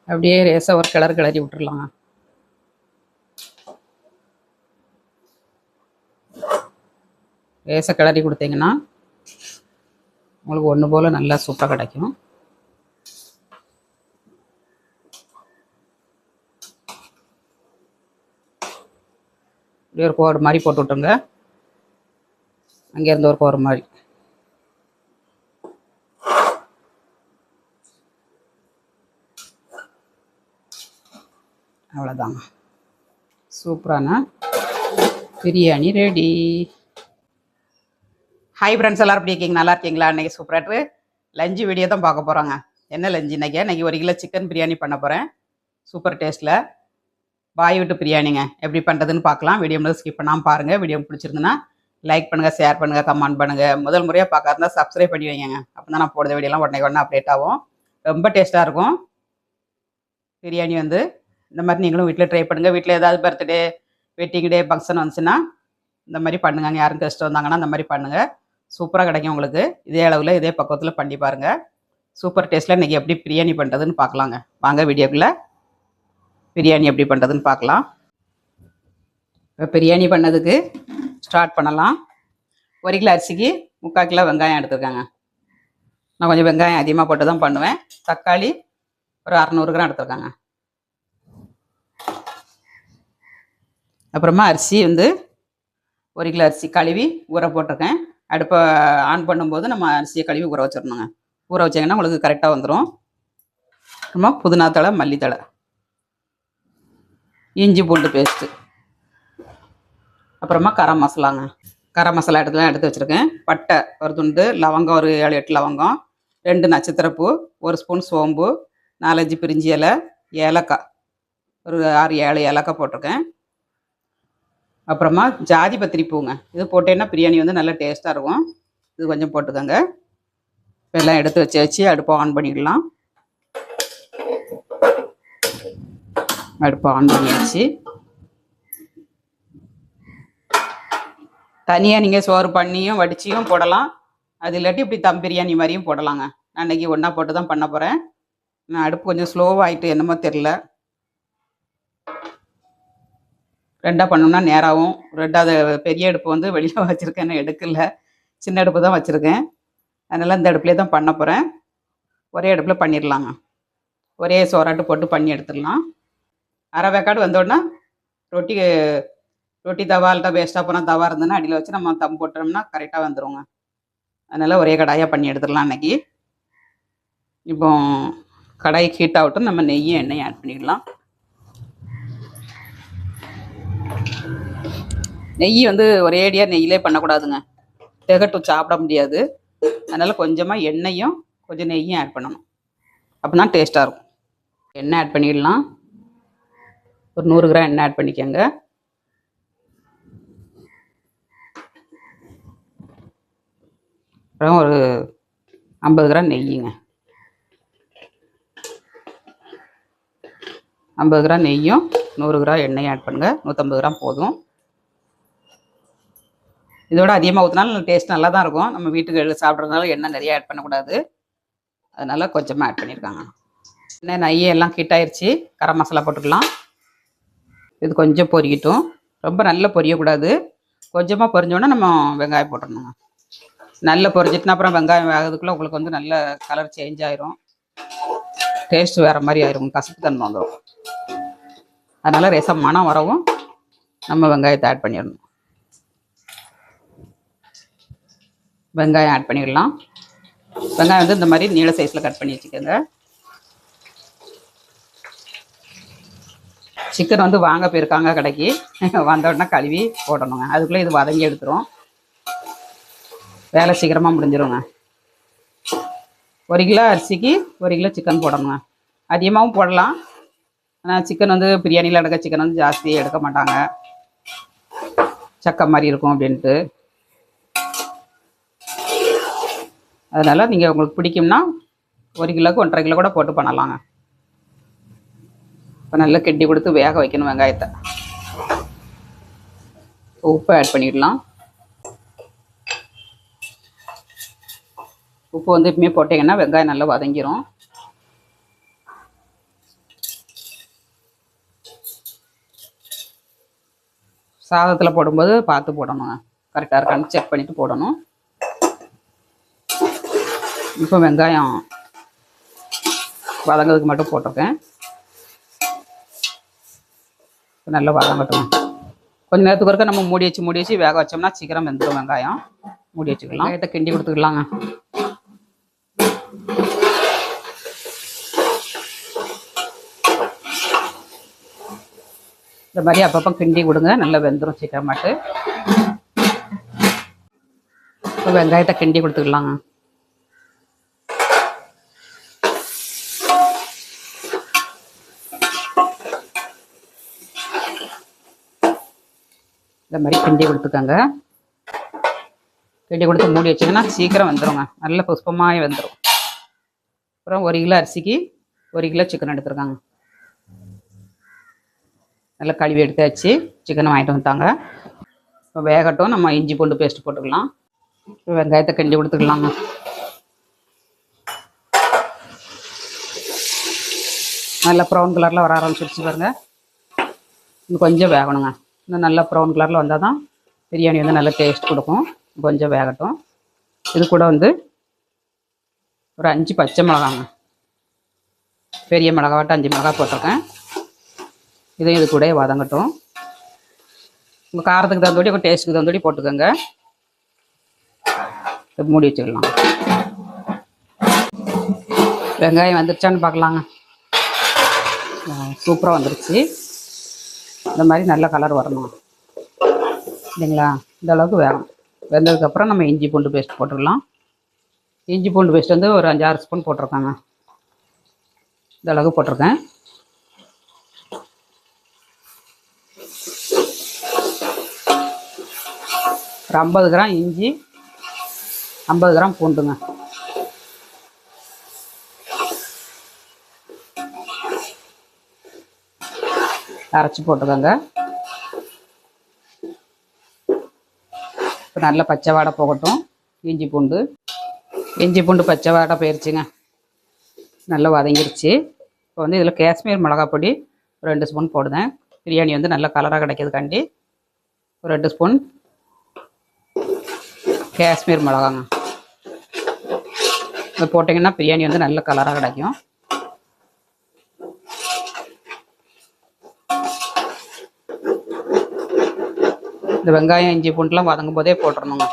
அப்படியே லேசாக ஒரு கிளறி விட்டுறலாங்க. லேசாக கிளறி கொடுத்தீங்கன்னா உங்களுக்கு ஒன்று போல் நல்லா சூப்பராக கிடைக்கும். இப்படி ஒரு கோடு மாதிரி போட்டு விட்டுருங்க. அங்கேருந்து ஒரு கோடு மாதிரி. அவ்வளோதாங்க, சூப்பரான பிரியாணி ரெடி. ஹாய் ஃப்ரெண்ட்ஸ், எல்லோரும் எப்படி இருக்கீங்க? நல்லா இருக்கீங்களா? இன்றைக்கி சூப்பராக லஞ்சு வீடியோ தான் பார்க்க போகிறோங்க. என்ன லஞ்சு இன்றைக்கி 1 கிலோ சிக்கன் பிரியாணி பண்ண போகிறேன். சூப்பர் டேஸ்ட்டில் பாய் விட்டு பிரியாணிங்க. எப்படி பண்ணுறதுன்னு பார்க்கலாம். வீடியோ முதல் ஸ்கிப் பண்ணாமல் பாருங்கள். வீடியோ பிடிச்சிருந்துன்னா லைக் பண்ணுங்கள், ஷேர் பண்ணுங்கள், கமெண்ட் பண்ணுங்கள். முதல் முறையாக பார்க்காருந்தா சப்ஸ்கிரைப் பண்ணி வைங்க. அப்போ தான் நான் போடுற வீடியோலாம் உடனே அப்டேட் ஆகும். ரொம்ப டேஸ்ட்டாக இருக்கும் பிரியாணி. இந்த மாதிரி நீங்களும் வீட்டில் ட்ரை பண்ணுங்கள். வீட்டில் ஏதாவது பர்த்டே, வெட்டிங் டே, ஃபங்க்ஷன் வந்துச்சுன்னா இந்த மாதிரி பண்ணுங்க. யாரும் கெஸ்ட் வந்தாங்கன்னா இந்த மாதிரி பண்ணுங்கள். சூப்பராக கிடைக்கும் உங்களுக்கு. இதே அளவில் இதே பக்குவத்தில் பண்ணி பாருங்கள். சூப்பர் டேஸ்ட்டில் இன்றைக்கி எப்படி பிரியாணி பண்ணுறதுன்னு பார்க்கலாங்க. வாங்க வீடியோக்குள்ளே பிரியாணி எப்படி பண்ணுறதுன்னு பார்க்கலாம். இப்போ பிரியாணி பண்ணதுக்கு ஸ்டார்ட் பண்ணலாம். 1 கிலோ அரிசிக்கு 3/4 கிலோ வெங்காயம் எடுத்துருக்காங்க. நான் கொஞ்சம் வெங்காயம் அதிகமாக போட்டு தான் பண்ணுவேன். தக்காளி ஒரு 600 கிராம் எடுத்துருக்காங்க. அப்புறமா அரிசி 1 கிலோ அரிசி கழுவி ஊற போட்டிருக்கேன். அடுப்பை ஆன் பண்ணும்போது நம்ம அரிசியை கழுவி ஊற வச்சிடணுங்க. ஊற வச்சிங்கன்னா உங்களுக்கு கரெக்டாக வந்துடும். அப்புறமா புதினா தழை, மல்லித்தழை, இஞ்சி பூண்டு பேஸ்ட்டு, அப்புறமா கரம் மசாலாங்க. கரம் மசாலா எடுத்து வச்சுருக்கேன். பட்டை ஒரு துண்டு, லவங்கம் ஒரு 7-8 லவங்கம், 2 நட்சத்திரப்பூ, 1 ஸ்பூன் சோம்பு, 4-5 பிரிஞ்சி இலை, ஏலக்காய் ஒரு 6-7 ஏலக்காய் போட்டிருக்கேன். அப்புறமா ஜாதி பத்திரி பூங்க. இது போட்டேன்னா பிரியாணி நல்லா டேஸ்ட்டாக இருக்கும். இது கொஞ்சம் போட்டுக்கோங்க. எல்லாம் எடுத்து வச்சு அடுப்பை ஆன் பண்ணிடலாம். அடுப்பை ஆன் பண்ணியாச்சு. தனியாக நீங்கள் சோறு பண்ணியும் வடிச்சியும் போடலாம். அது இல்லாட்டி இப்படி தம் பிரியாணி மாதிரியும் போடலாங்க. நான் அன்றைக்கி ஒன்றா போட்டு தான் பண்ண போகிறேன். நான் அடுப்பு கொஞ்சம் ஸ்லோவாகிட்டு என்னமோ தெரில. 2ஆக பண்ணோம்னா நேராகவும். 2ஆவது பெரிய அடுப்பு வெளியில் வச்சுருக்கேன், எடுக்கல. சின்ன அடுப்பு தான் வச்சுருக்கேன். அதனால் இந்த அடுப்புலேயே தான் பண்ண போகிறேன். ஒரே அடுப்பில் பண்ணிடலாங்க. ஒரே சோறாட்டு போட்டு பண்ணி எடுத்துடலாம். அரை வேக்காடு வந்தோடனே ரொட்டி தவா இல்லை வேஸ்ட்டாக போனால் தவா இருந்ததுன்னா அடியில் வச்சு நம்ம தம் போட்டோம்னா கரெக்டாக வந்துடுங்க. அதனால் ஒரே கடாயாக பண்ணி எடுத்துடலாம் அன்றைக்கி. இப்போ கடாய் ஹீட் ஆகட்டும். நம்ம நெய்யும் எண்ணெயும் ஆட் பண்ணிடலாம். நெய் ஒரேடியாக நெய்யிலே பண்ணக்கூடாதுங்க. திகட்டும், சாப்பிட முடியாது. அதனால் கொஞ்சமாக எண்ணெயும் கொஞ்சம் நெய்யும் ஆட் பண்ணணும். அப்படின்னா டேஸ்ட்டாக இருக்கும். எண்ணெய் ஆட் பண்ணிடலாம். ஒரு 100 கிராம் எண்ணெய் ஆட் பண்ணிக்கோங்க. அப்புறம் ஒரு 50 கிராம் நெய்யுங்க. 50 கிராம் நெய்யும் 100 கிராம் எண்ணெயும் ஆட் பண்ணுங்கள். 150 கிராம் போதும். இதோட அதிகமாக ஊற்றினாலும் டேஸ்ட் நல்லா தான் இருக்கும். நம்ம வீட்டுக்கு சாப்பிட்றதுனால எண்ணெய் நிறைய ஆட் பண்ணக்கூடாது. அதனால் கொஞ்சமாக ஆட் பண்ணியிருக்காங்க. நெய் எல்லாம் ஹீட் ஆயிடுச்சு. கரம் மசாலா போட்டுக்கலாம். இது கொஞ்சம் பொரியட்டும். ரொம்ப நல்லா பொரியக்கூடாது. கொஞ்சமாக பொரிஞ்சோன்னா நம்ம வெங்காயம் போட்டுடணுங்க. நல்லா பொரிஞ்சிட்டுனா அப்புறம் வெங்காயம் வேகிறதுக்குள்ளே உங்களுக்கு நல்ல கலர் சேஞ்ச் ஆயிரும். டேஸ்ட் வேறு மாதிரி ஆயிரும், கசப்பு தன்மை வந்துடும். அதனால் ரசம் மனம் வரவும் நம்ம வெங்காயத்தை ஆட் பண்ணிடணும். வெங்காயம் ஆட் பண்ணிடலாம். வெங்காயம் இந்த மாதிரி நீள சைஸில் கட் பண்ணி வச்சுக்கோங்க. சிக்கன் வாங்க போயிருக்காங்க கடைக்கு. வந்த உடனே கழுவி போடணுங்க. அதுக்குள்ளே இது வதங்கி எடுத்துரும். வேலை சீக்கிரமாக முடிஞ்சிருங்க. 1 கிலோ அரிசிக்கு 1 கிலோ சிக்கன் போடணுங்க. அதிகமாகவும் போடலாம். ஆனால் சிக்கன் பிரியாணியில் எடுக்க சிக்கன் ஜாஸ்தி எடுக்க மாட்டாங்க, சக்கை மாதிரி இருக்கும் அப்படின்ட்டு. அதனால் நீங்கள் உங்களுக்கு பிடிக்கும்னா 1 கிலோவுக்கு 1.5 கிலோ கூட போட்டு பண்ணலாங்க. இப்போ நல்லா கெட்டி கொடுத்து வேக வைக்கணும் வெங்காயத்தை. உப்பு ஆட் பண்ணிடலாம். உப்பு எப்பவுமே போட்டிங்கன்னா வெங்காயம் நல்லா வதங்கிடும். சாதத்தில் போடும்போது பார்த்து போடணுங்க, கரெக்டாக இருக்கான்னு செக் பண்ணிவிட்டு போடணும். இப்போ வெங்காயம் வதங்கிறதுக்கு மட்டும் போட்டிருக்கேன். நல்லா வதங்கட்டும். கொஞ்சம் நேரத்துக்கு ஒருக்க நம்ம மூடி வச்சு வேக வச்சோம்னா சீக்கிரம் வெந்துடும். வெங்காயம் மூடி வச்சுக்கலாம். வெங்காயத்தை கிண்டி கொடுத்துக்கலாங்க. இந்த மாதிரி அப்பப்போ கிண்டி கொடுங்க, நல்லா வெந்துடும் சீக்கிரமாட்டு. இப்போ வெங்காயத்தை கிண்டி கொடுத்துக்கலாங்க. இந்த மாதிரி கிண்டி கொடுத்துக்கோங்க. கிண்டி கொடுத்து மூடி வச்சிங்கன்னா சீக்கிரம் வெந்துடுங்க, நல்ல புஷ்பமாக வெந்துடும். அப்புறம் 1 கிலோ அரிசிக்கு 1 கிலோ சிக்கன் எடுத்துருக்காங்க. நல்லா கழுவி எடுத்தாச்சு. சிக்கனை வாங்கிட்டு வந்துட்டாங்க. இப்போ வேகட்டும். நம்ம இஞ்சி பூண்டு பேஸ்ட் போட்டுக்கலாம். இப்போ வெங்காயத்தை கிண்டி கொடுத்துக்கலாங்க. நல்லா ப்ரௌன் கலரில் வர ஆரம்பிச்சிருச்சு பாருங்க. இன்னும் கொஞ்சம் வேகணுங்க. இன்னும் நல்லா ப்ரௌன் கலரில் வந்தால் தான் பிரியாணி வந்து நல்லா டேஸ்ட் கொடுக்கும். கொஞ்சம் வேகட்டும். இது கூட வந்து ஒரு 5 பச்சை மிளகாங்க, பெரிய மிளகாவாட்டம் 5 மிளகா போட்டிருக்கேன். இதையும் இது கூட வதங்கட்டும். உங்கள் காரத்துக்கு தகுந்தபடி உங்கள் டேஸ்ட்டுக்கு தகுந்தபடி போட்டுக்கோங்க. மூடி வச்சுக்கலாம். வெங்காயம் வந்துருச்சான்னு பார்க்கலாங்க. சூப்பராக வந்துருச்சு. இந்த மாதிரி நல்ல கலர் வரணும் இல்லைங்களா? இந்த அளவுக்கு வேகும். வெந்ததுக்கப்புறம் நம்ம இஞ்சி பூண்டு பேஸ்ட் போட்டுக்கலாம். இஞ்சி பூண்டு பேஸ்ட் வந்து ஒரு 5-6 ஸ்பூன் போட்டிருக்காங்க. இந்த அளவுக்கு போட்டிருக்கேன். ஒரு 50 கிராம் இஞ்சி, 50 கிராம் பூண்டுங்க. அரைச்சி போட்டுக்கோங்க. இப்போ நல்லா பச்சை வாடை போகட்டும். இஞ்சி பூண்டு பச்சை வாடை போயிடுச்சுங்க. நல்லா வதங்கிருச்சு. இப்போ வந்து இதில் காஷ்மீர் மிளகாய் பொடி ஒரு 2 ஸ்பூன் போடுதேன். பிரியாணி வந்து நல்ல கலராக கிடைக்கிறதுக்காண்டி ஒரு 2 ஸ்பூன் காஷ்மீர் மிளகாங்க. இது போட்டிங்கன்னா பிரியாணி வந்து நல்ல கலராக கிடைக்கும். இந்த வெங்காயம் இஞ்சி பூண்டுலாம் வதங்கும் போதே போட்டுடணுங்க.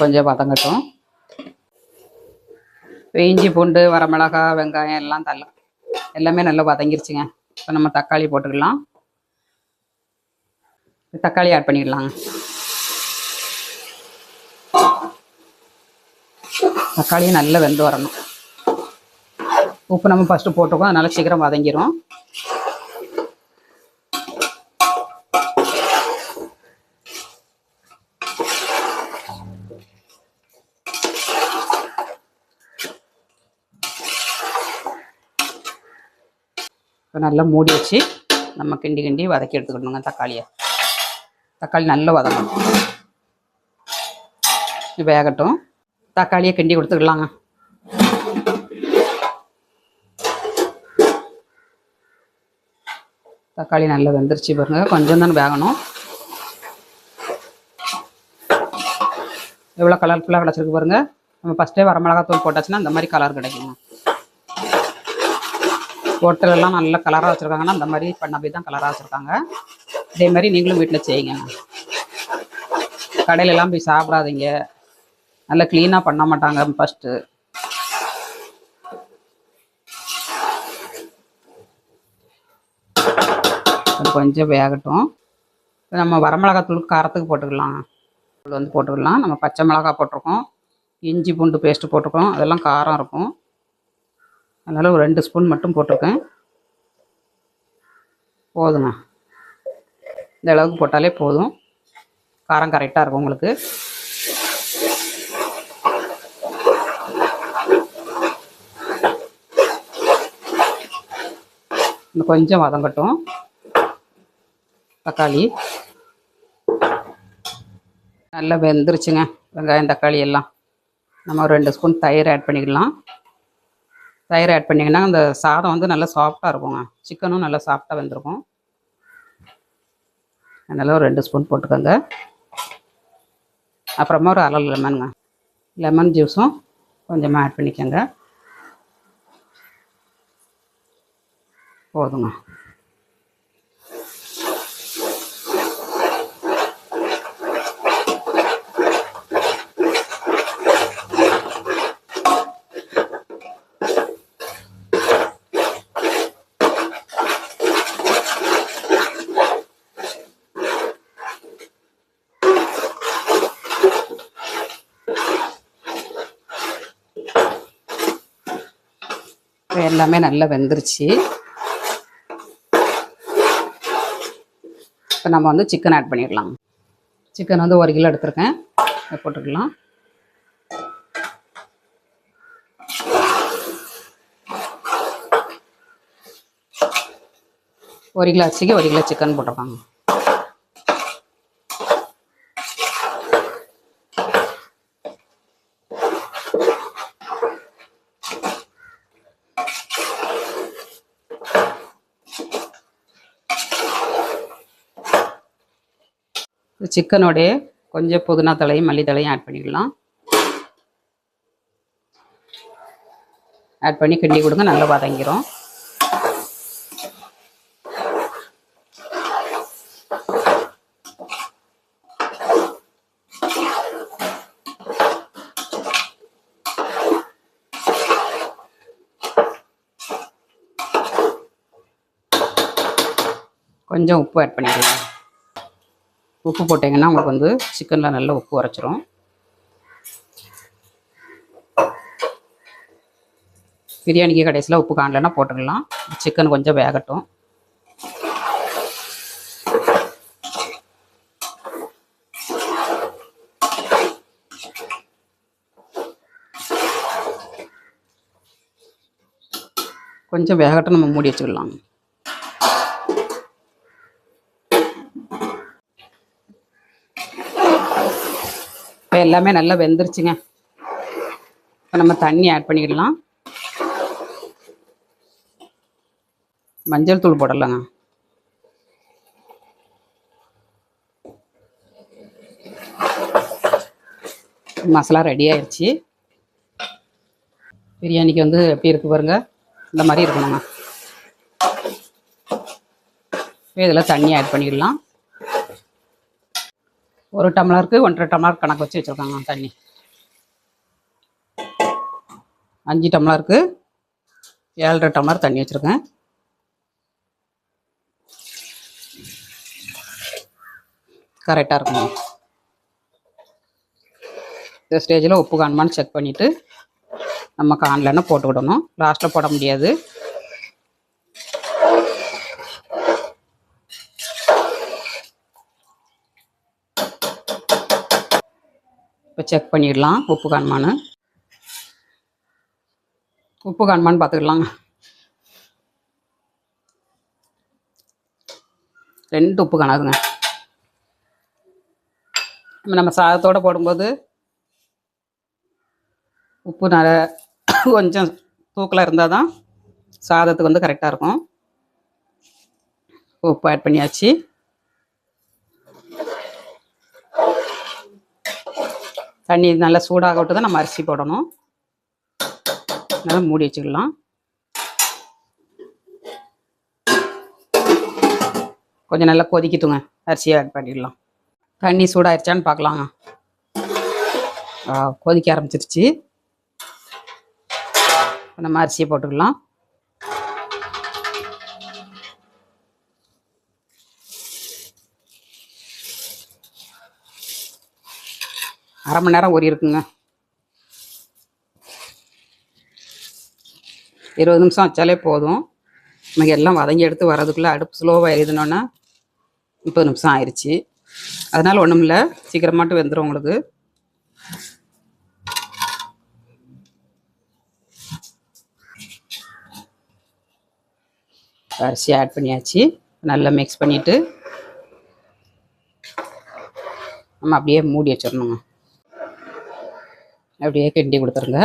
கொஞ்சம் வதங்கட்டும். இஞ்சி பூண்டு வரமிளகாய் வெங்காயம் எல்லாம் எல்லாமே நல்லா வதங்கிருச்சுங்க. இப்போ நம்ம தக்காளி போட்டுக்கலாம். தக்காளி ஆட் பண்ணிடலாங்க. தக்காளியும் நல்லா வெந்து வரணும். உப்பு நம்ம ஃபஸ்ட்டு போட்டுருக்கோம், அதனால சீக்கிரம் வதங்கிடும். இப்போ நல்லா மூடி வச்சு நம்ம கிண்டி வதக்கி எடுத்துக்கணுங்க. தக்காளி நல்லா வதங்கணும். வேகட்டும். தக்காளியை கிண்டி கொடுத்துக்கலாங்க. தக்காளி நல்லா வெந்துருச்சு பாருங்க. கொஞ்சம் தான் வேகணும். எவ்வளோ கலர்ஃபுல்லாக கிடச்சிருக்கு பாருங்க. நம்ம ஃபஸ்ட்டே வரமிளகாத்தூள் போட்டாச்சுன்னா இந்த மாதிரி கலர் கிடைக்குங்க. ஹோட்டலெல்லாம் நல்ல கலராக வச்சுருக்காங்கன்னா அந்த மாதிரி பண்ண தான் கலராக வச்சுருக்காங்க. இதே மாதிரி நீங்களும் வீட்டில் செய்யுங்க. கடையிலலாம் போய் சாப்பிடாதீங்க, நல்லா க்ளீனாக பண்ண மாட்டாங்க ஃபஸ்ட்டு. கொஞ்சம் வேகட்டும். நம்ம வரமிளகாத்தூள் காரத்துக்கு போட்டுக்கலாம். வந்து போட்டுக்கலாம். நம்ம பச்சை மிளகா போட்டிருக்கோம், இஞ்சி பூண்டு பேஸ்ட்டு போட்டிருக்கோம், அதெல்லாம் காரம் இருக்கும். அதனால் ஒரு 2 ஸ்பூன் மட்டும் போட்டிருக்கேன். போதுங்க. இந்த அளவுக்கு போட்டாலே போதும். காரம் கரெக்டாக இருக்கும் உங்களுக்கு. இன்னும் கொஞ்சம் வதங்கட்டும். தக்காளி நல்லா வெந்துருச்சுங்க. வெங்காயம் தக்காளி எல்லாம் நம்ம ஒரு 2 ஸ்பூன் தயிர் ஆட் பண்ணிக்கலாம். தயிர் ஆட் பண்ணிங்கன்னா அந்த சாதம் வந்து நல்லா சாஃப்டாக இருக்குங்க. சிக்கனும் நல்லா சாஃப்டாக வெந்திருக்கும். அதனால் ஒரு 2 ஸ்பூன் போட்டுக்கோங்க. அப்புறமா ஒரு அரை லெமனுங்க. லெமன் ஜூஸும் கொஞ்சமாக ஆட் பண்ணிக்கோங்க. போதுங்க. எல்லாமே நல்லா வெந்துருச்சு. இப்போ நம்ம வந்து சிக்கன் ஆட் பண்ணிடலாம். சிக்கன் வந்து 1 கிலோ எடுத்துருக்கேன். அதை போட்டுக்கலாம். ஒரு கிலோ அரிசிக்கு 1 கிலோ சிக்கன் போட்டிருக்காங்க. சிக்கனோடைய கொஞ்சம் புதினா தலையும் மல்லி தலையும் ஆட் பண்ணிக்கலாம். ஆட் பண்ணி கிண்டி கொடுங்க. நல்லா வதங்கிரும். கொஞ்சம் உப்பு ஆட் பண்ணிக்கலாம். உப்பு போட்டிங்கன்னா உங்களுக்கு வந்து சிக்கனில் நல்ல உப்பு உரைச்சிரும். பிரியாணிக்கு கடைசியில் உப்பு காணலைன்னா போட்டுக்கலாம். சிக்கன் கொஞ்சம் வேகட்டும். கொஞ்சம் வேகட்டும், நம்ம மூடி வச்சுக்கலாம். இப்போ எல்லாமே நல்லா வெந்துருச்சுங்க. இப்போ நம்ம தண்ணி ஆட் பண்ணிக்கலாம். மஞ்சள் தூள் போடலாங்க. மசாலா ரெடி ஆயிடுச்சு. பிரியாணிக்கு வந்து எப்படி இருக்குது பாருங்க, இந்த மாதிரி இருக்கணுங்க. இதில் தண்ணி ஆட் பண்ணிடலாம். 1 டம்ளருக்கு 1.5 டம்ளர் கணக்கு வச்சு வச்சுருக்காங்க தண்ணி. 5 டம்ளருக்கு 7.5 டம்ளர் தண்ணி வச்சுருக்கேன். கரெக்டாக இருக்குங்க. இந்த ஸ்டேஜில் உப்பு காணுமான்னு செக் பண்ணிவிட்டு நம்ம காணலன்னா போட்டு விடணும். லாஸ்ட்டில் போட முடியாது. இப்போ செக் பண்ணிடலாம் உப்பு காணுமான்னு. உப்பு காணுமான்னு பார்த்துக்கலாங்க. 2 உப்பு காணாதுங்க. நம்ம சாதத்தோடு போடும்போது உப்பு நிறைய கொஞ்சம் தூக்கலாக இருந்தால் தான் சாதத்துக்கு வந்து கரெக்டாக இருக்கும். உப்பு ஆட் பண்ணியாச்சு. தண்ணி நல்லா சூடாக விட்டு தான் நம்ம அரிசி போடணும். நல்லா மூடி வச்சுக்கலாம். கொஞ்சம் நல்லா கொதிக்கட்டுங்க. அரிசியை ஆட் பண்ணிடலாம். தண்ணி சூடாகிடுச்சான்னு பார்க்கலாங்க. கொதிக்க ஆரம்பிச்சிருச்சு. நம்ம அரிசியை போட்டுக்கலாம். அரை மணி நேரம் ஊறி இருக்குங்க. 20 நிமிஷம் வச்சாலே போதும். நமக்கு எல்லாம் வதங்கி எடுத்து வரதுக்குள்ளே அடுப்பு ஸ்லோவாக எழுதினோன்னா 30 நிமிஷம் ஆயிடுச்சு. அதனால் ஒன்றும் இல்லை, சீக்கிரமாட்டு வெந்துடும் உங்களுக்கு. அரிசி ஆட் பண்ணியாச்சு. நல்லா மிக்ஸ் பண்ணிவிட்டு நம்ம அப்படியே மூடி வச்சிடணுங்க. அப்படியே கிண்டி கொடுத்துருங்க.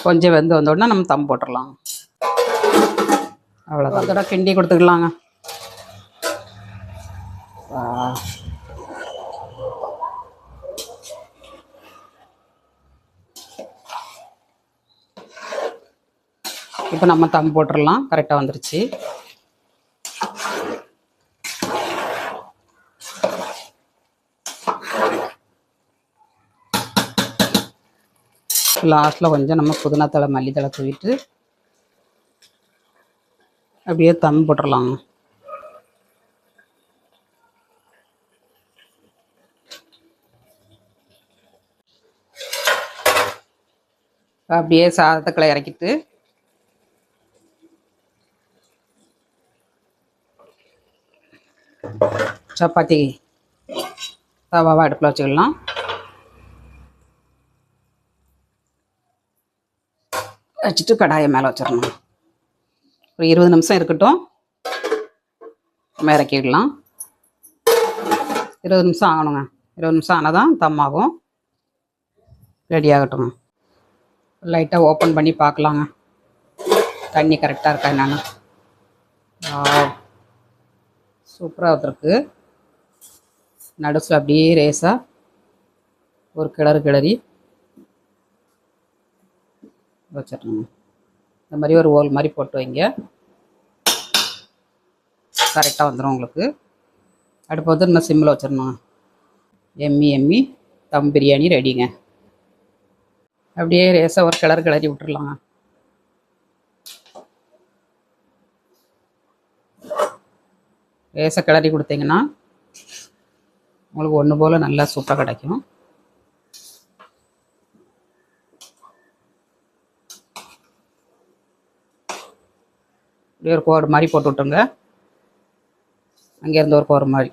கொஞ்சம் வெந்து வந்தோடனே நம்ம தம் போட்டுடலாம். அவ்வளோதான். ஒரு தடவை கிண்டி கொடுத்துக்கலாங்க. இப்போ நம்ம தம் போட்டுடலாம். கரெக்டாக வந்துருச்சு. லாஸ்ட்டில் கொஞ்சம் நம்ம புதினா தழை மல்லித்தழை தூவிட்டு அப்படியே தம் போட்டுடலாங்க. அப்படியே சாதத்துக்களை இறக்கிட்டு சப்பாத்தி தவாவை அடுப்பில் வச்சுக்கலாம். வச்சுட்டு கடாயை மேலே வச்சிடணும். ஒரு 20 நிமிஷம் இருக்கட்டும். நம்ம இறக்கிடலாம். 20 நிமிஷம் ஆகணுங்க. 20 நிமிஷம் ஆனால் தான் தம் ஆகும். ரெடி ஆகட்டும். லைட்டாக ஓப்பன் பண்ணி பார்க்கலாங்க. தண்ணி கரெக்டாக இருக்கா என்னன்னு. சூப்பராக வந்துருக்கு. நடுசில் அப்படியே ரேஸாக ஒரு கிளறி வச்சிடணும். இந்த மாதிரி ஒரு ஓல் மாதிரி போட்டு வைங்க. கரெக்டாக வந்துடும் உங்களுக்கு. அடுப்பு வந்து இன்னும் சிம்மில் வச்சிடணும். எம்மி தம் பிரியாணி ரெடிங்க. அப்படியே ரேஸாக ஒரு கிளறி விட்டுடலாங்க. ரேஸாக கிளறி கொடுத்தீங்கன்னா உங்களுக்கு ஒன்று போல் நல்லா சூப்பராக கிடைக்கும். இப்படி ஒரு கோடு மாதிரி போட்டு விட்டுருங்க. அங்கேருந்து ஒரு கோடு மாதிரி.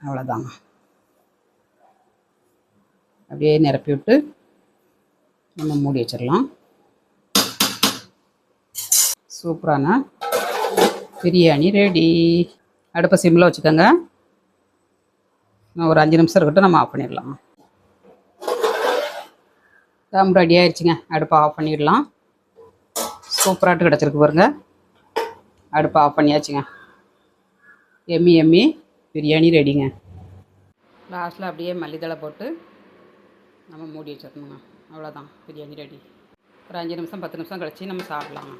அவ்வளோதாங்க. அப்படியே நிரப்பி விட்டு நம்ம மூடி வச்சிடலாம். சூப்பரான பிரியாணி ரெடி. அடுப்பை சிம்மில் வச்சுக்கோங்க. ஒரு 5 நிமிஷம் இருக்கட்டும். நம்ம ஆஃப் பண்ணிடலாம். தம் ரெடி ஆயிடுச்சுங்க. அடுப்பை ஆஃப் பண்ணிடலாம். சூப்பராகிட்டு கிடச்சிருக்கு பாருங்க. அடுப்பை ஆஃப் பண்ணியாச்சுங்க. எம்மி பிரியாணி ரெடிங்க. லாஸ்ட்டில் அப்படியே மல்லித்தழை போட்டு நம்ம மூடி வச்சிடணுங்க. அவ்வளோதான், பிரியாணி ரெடி. ஒரு 5 நிமிஷம் 10 நிமிஷம் கழிச்சு நம்ம சாப்பிட்லாங்க.